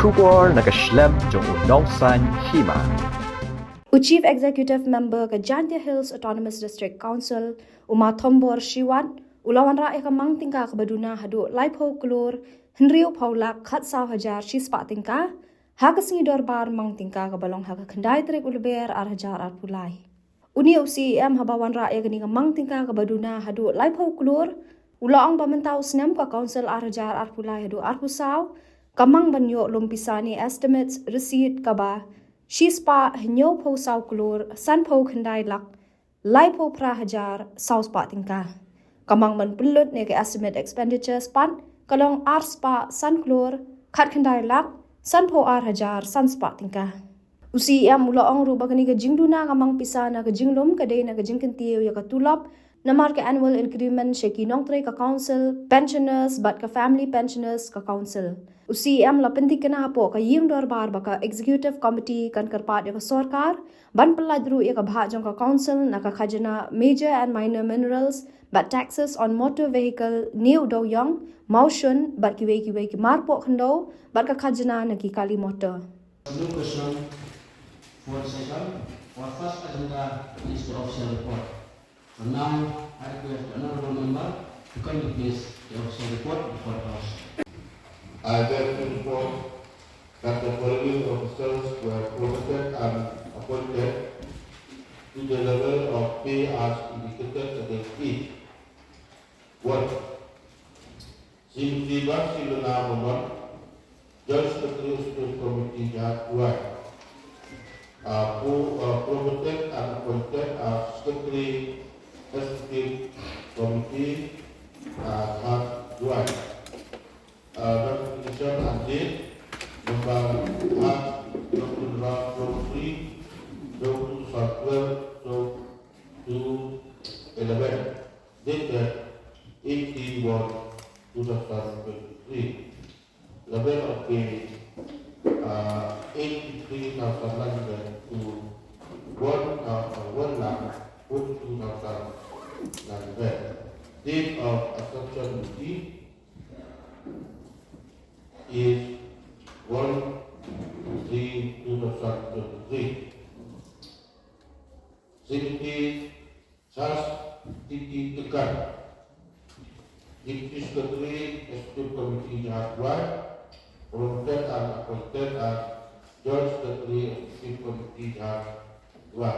Shubor nakaslem jong unongsan Hima. Chief Executive Member ke Jantia Hills Autonomous District Council, Thombor Shiwat, Wanrah ke Mang Tyngka ke Duna Haduh Laipo Klur, Henriu Paulak khat saw hajar shispa Tyngka, hakesingi dorbar Mang Tyngka ke balong hak kendai trik ulber hajar pulai. Uni UCM haba Wanrah ke ni ke Mang Tyngka ke Duna Haduh Laipo Klur, ulaong pamentau senam ke Council hajar pulai Haduh pusau, kamang banyo lumpisani estimates receipt Kaba, Shispa henyo po saw Klur, san po kendai lak, lai po pra hajar saw spa Tyngka. Kamang man pulut ne ke estimate expenditure span, kalong spa san Klur, kat kendai lak, san po hajar san spa Tyngka. Usi ia mula ong rubah kini ke jing Duna kamang pisa na ke jing lum ke day na ke jing kentiyo ya ke tulap, namar ke annual increment sheki nongtre ke council, pensioners but ke family pensioners ke council. Usi la penting kena hapo ka yim dorbar baka executive committee kan kerpat ya ka sorkar ban peladru ya ka bhaj jong ka council na ka khajana major and minor minerals but taxes on motor vehicle new do young motion but kiwe ki marpo khando bat ka khajana na ki kali motor. New question for second. Our first agenda is the official report. So now I request the honorable member to kindly place the official report before the House. I therefore report that the following officers were promoted and appointed to the level of pay as indicated against it. 1. Simtiba Siluna Muhammad, Judge Secretary State Committee Jahatuai, promoted and appointed as Secretary Executive Committee Jahatuai. Notification and date number 23 to 11 dated 18/1/2023. Level of pay 83,900 to 1,42,900. Date of assumption duty is 1/3/2023. Secretary Charles Tyngka, Deputy Secretary Executive Committee Haduh, promoted and appointed as Joint Secretary Executive Committee Haduh.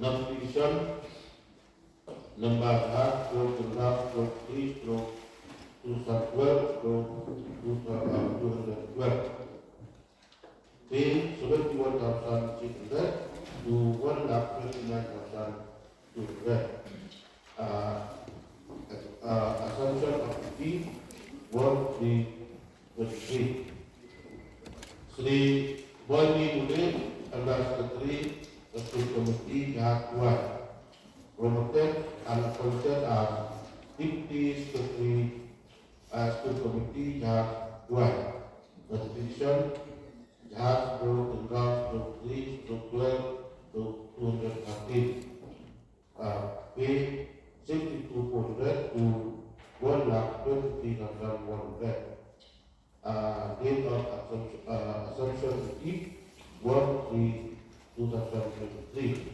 Notification number 212 pay 71,600 to 1,29,200. Assumption of fee 1,323. Sri Boyni Mune adalah Secretary Executive Committee Haduh, promoted and appointed as Deputy Secretary Executive Committee Haduh. Notification Haduh Tengah 3/12/213. Pay 62,400 to 1,23,100. Date of assumption fee 1/3/2023.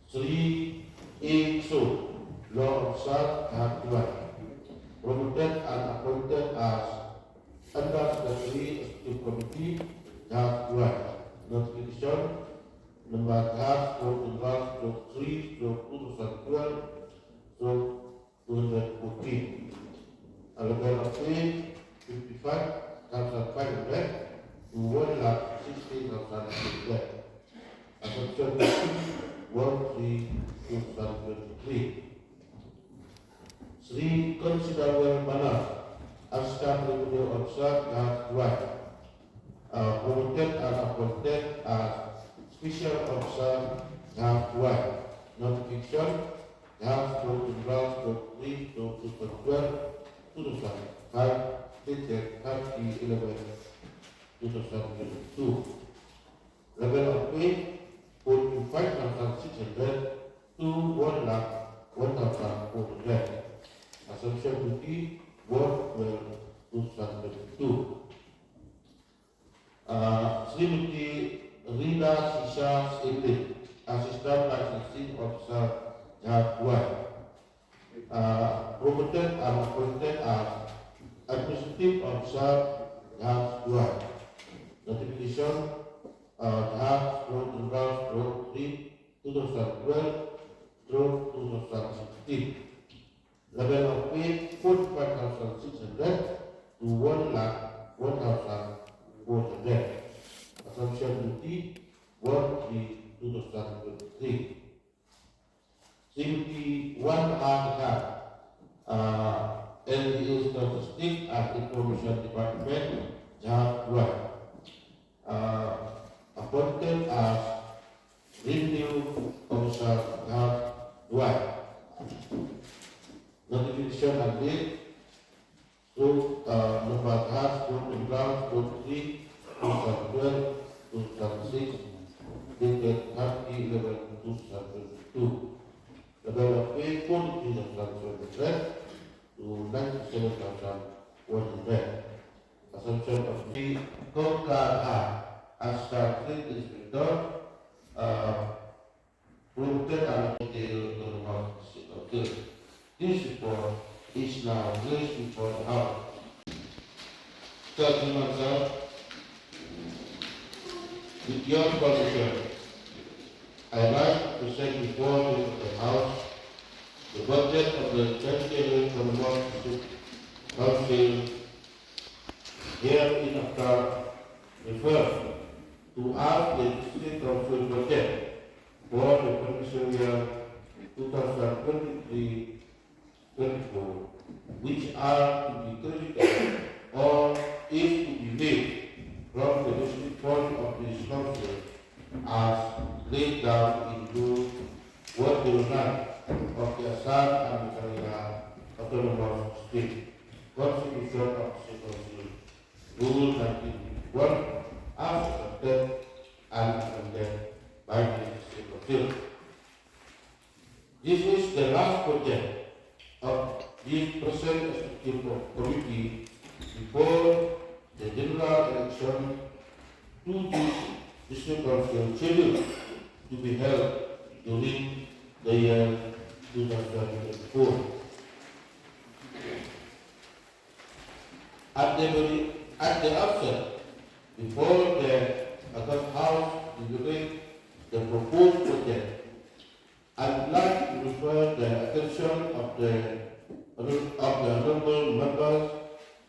Sri A. So, Law Officer Haduh, promoted and appointed as Under Secretary Executive Committee Haduh. Notification number 3/2012/214. Level of pay 55,500 to 1,60,600. Assumption 1/3/2023. Sri Considerable Mana, Assistant Revenue Officer Haduh, promoted and appointed as Special Officer Haduh. Notification Haduh/3/2012/2005 dated 30/11/2022. Level of pay 45,600 to 1,01,400. Assumption duty World 2022. Srimati Rina Sisha Sindhi, Assistant Licensing Officer, Haduh, promoted and appointed as Administrative Officer, Haduh. Notification, Haduh 3 2012 through 2016. Level of pay 45,600 to 1,01,400. Assumption duty 1/3/2023. Simply one article, LDA Statistics and Information Department, Haduh, appointed as Revenue Officer, Haduh. Notification and date through number task through ground 3 2012 2006 dated 30/11/2022. Level of pay 43,700 to 97,100. Assumption of the Kaba as Trade Inspector, promoted and detailed to the market of this. This report is now placed before the House. Starting myself, with your permission, I like to present before the House the budget of the 2011 Council herein after referred to as the District Council budget for the financial year 2023-24, which are to be credited or is to be made from the district fund of this council as laid down into Word 9 of the Assam and Tyngka Autonomous State Constitution of the Council, Rule 1951, as adopted and amended by the State Council. This is the last project of the present executive committee before the general election to this district council scheduled to be held during the year 2024. At the outset, before the August House deliberates the proposed project, I would like to refer the attention of the honorable members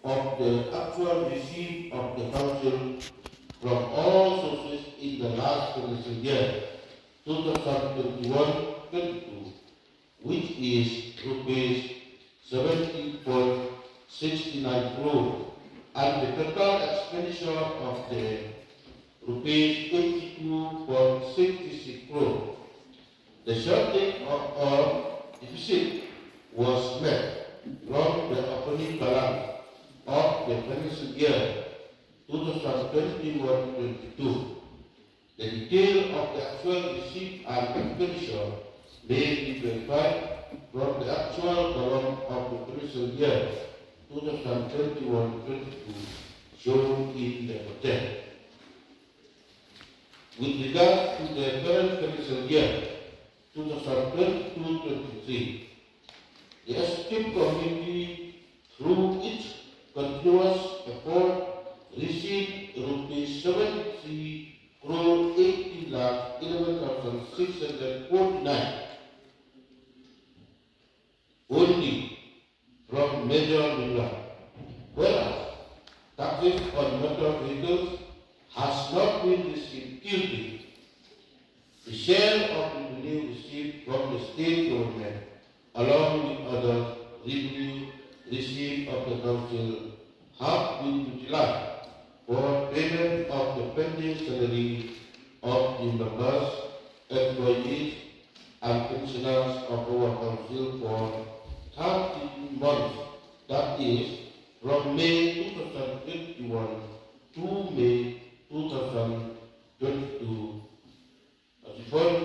of the actual receipt of the council from all sources in the last financial year 2021-22, which is rupees 70.69 crore, and the total expenditure of the rupees 82.66 crore. The shortage or deficit was met from the opening balance of the financial year 2021-22. The detail of the actual receipt and expenditure may be verified from the actual balance of the financial year 2021-22 shown in the hotel. With regard to the current financial year 2022-23, the executive committee, through its continuous effort, received rupees 70,80,11,649 only from major Duna, whereas taxes on motor vehicles has not been received till date. The share of revenue received from the state government, along with other revenue received of the council, have been utilized for payment of the pending salary of the members, employees, and pensioners of our council for 13 months, that is, from May 2021 to May 2022. As a fund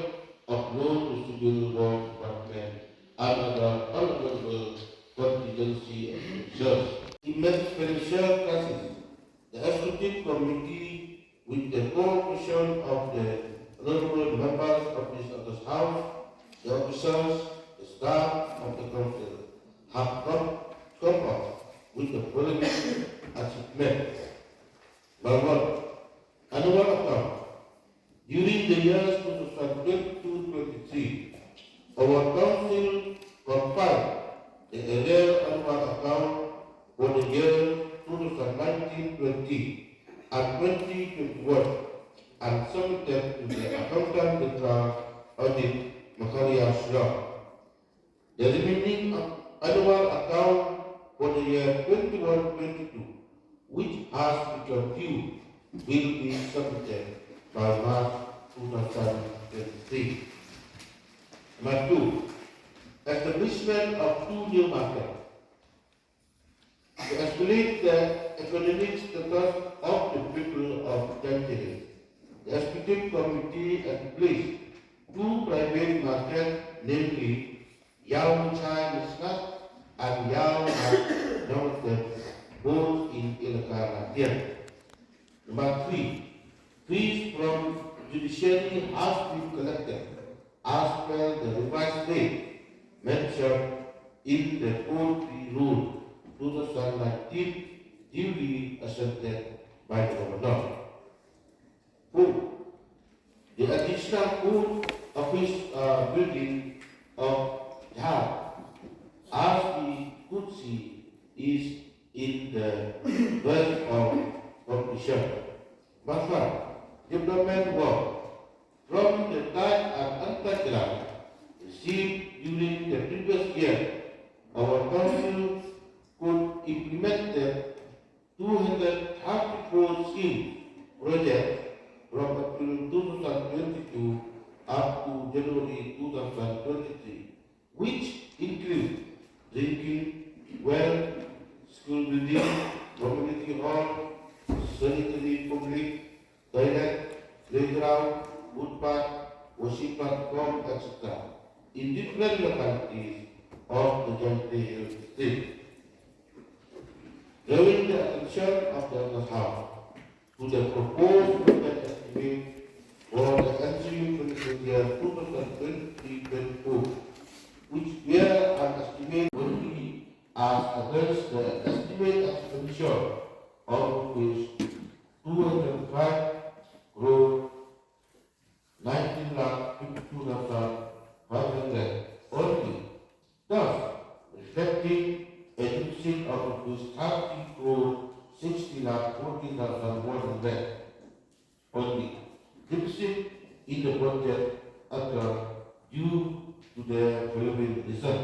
of loan receivable department and other honorable contingent agency officials. Immense financial crisis. The executive committee, with the cooperation of the honorable members of this House, the officers, the staff of the council, have come up with the following achievements. Number one, annual account. During the years 2022-23, our council compiled the annual account for the year 2019-20 and 2021 and submitted to the Accountant General Audit Makaria's Law. The remaining annual account for the year 21-22, which has become due, will be submitted by March 2023. Number two, establishment of 2 new markets. To escalate the economic status of the people of Tyngka, the executive committee established 2 private markets, namely Yao Chai Muscat and Yao Northern, both in Ilaka Latian. Number 3, fees from judiciary have been collected as per the revised rate mentioned in the Court Fee Rule 2019, duly accepted by the Governor. 4. The additional court office building of Haduh, as the could see, is in the verge of completion. But 5. Development work from the time and underground received during the previous year, our council could implement the 234 scheme projects from April 2022 up to January 2023, which include drinking well, school building, community hall, sanitary public, toilet, playground, footpath, worship platform, etc. in different localities of the Tyngka state. Drawing the attention of the House to the proposed budget estimate for the ensuing financial year 2023-24, which were an estimate would be as against the estimate expenditure of which 205 crore 19,52,500 only, thus reflecting a deficit of rupees 30 crore 60,40,100 only. Deficit in the budget occur due to the following reasons.